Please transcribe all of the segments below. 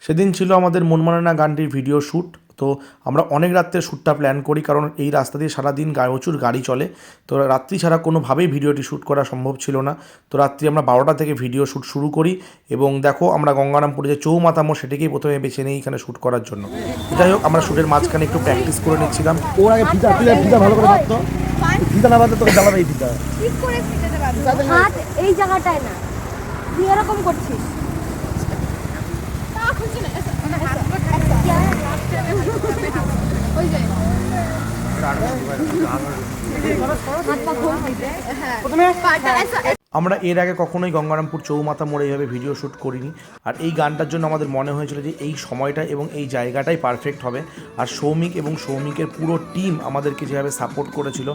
সেদিন ছিল আমাদের মন মানে না গানটির ভিডিও শ্যুট। তো আমরা অনেক রাত্রে শ্যুটটা প্ল্যান করি, কারণ এই রাস্তা দিয়ে সারাদিন প্রচুর গাড়ি চলে। তো রাত্রি ছাড়া কোনোভাবেই ভিডিওটি শ্যুট করা সম্ভব ছিল না। তো রাত্রি আমরা 12টা থেকে ভিডিও শ্যুট শুরু করি এবং দেখো আমরা গঙ্গারামপুরে যে চৌমাথা মোড় সেটাকেই প্রথমে বেছে নিই এখানে শ্যুট করার জন্য। যাই হোক, আমরা শ্যুটের মাঝখানে একটু প্র্যাকটিস করে নিচ্ছিলাম। ওর আগে ফিতা ভালো করে বাঁধতো, ফিতা না বাঁধতে তোকে জ্বালাবে এই ফিতা। ঠিক করে ফিতেতে পারবি হাত এই জায়গাটায় না, তুই এরকম করছিস। তা খুঁজছি না মানে হাত ওই যে আমরা এর আগে কখনোই গঙ্গারামপুর চৌমাথা মোড়ে এইভাবে ভিডিও শ্যুট করিনি। আর এই গানটার জন্য আমাদের মনে হয়েছিল যে এই সময়টা এবং এই জায়গাটাই পারফেক্ট হবে। আর সৌমিক এবং সৌমিকের পুরো টিম আমাদেরকে যেভাবে সাপোর্ট করেছিল,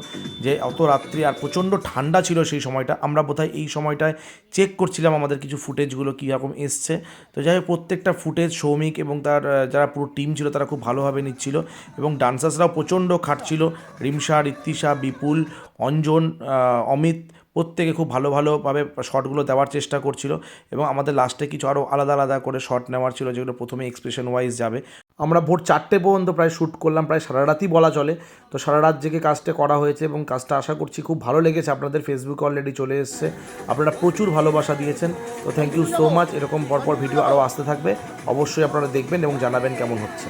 যে অত রাত্রি আর প্রচণ্ড ঠান্ডা ছিল সেই সময়টা, আমরা বোধহয় এই সময়টায় চেক করছিলাম আমাদের কিছু ফুটেজগুলো কীরকম এসছে। তো যাই হোক, প্রত্যেকটা ফুটেজ সৌমিক এবং তার যারা পুরো টিম ছিল তারা খুব ভালোভাবে নিচ্ছিল এবং ডান্সার্সরাও প্রচণ্ড খাটছিল। রিমশা, ঋত্বিশা, বিপুল, অঞ্জন, অমিত প্রত্যেকে খুব ভালোভাবে শটগুলো দেওয়ার চেষ্টা করছিল এবং আমাদের লাস্টে কিছু আরও আলাদা আলাদা করে শট নেওয়ার ছিল, যেগুলো প্রথমে এক্সপ্রেশন ওয়াইজ যাবে। আমরা ভোর 4টে পর্যন্ত প্রায় শ্যুট করলাম, প্রায় সারা রাতই বলা চলে। তো সারা রাত জেগে কাজটা করা হয়েছে এবং কাজটা আশা করছি খুব ভালো লেগেছে। আপনাদের ফেসবুকে অলরেডি চলে এসেছে, আপনারা প্রচুর ভালোবাসা দিয়েছেন। তো থ্যাংক ইউ সো মাচ। এরকম পরপর ভিডিও আরও আসতে থাকবে, অবশ্যই আপনারা দেখবেন এবং জানাবেন কেমন হচ্ছে।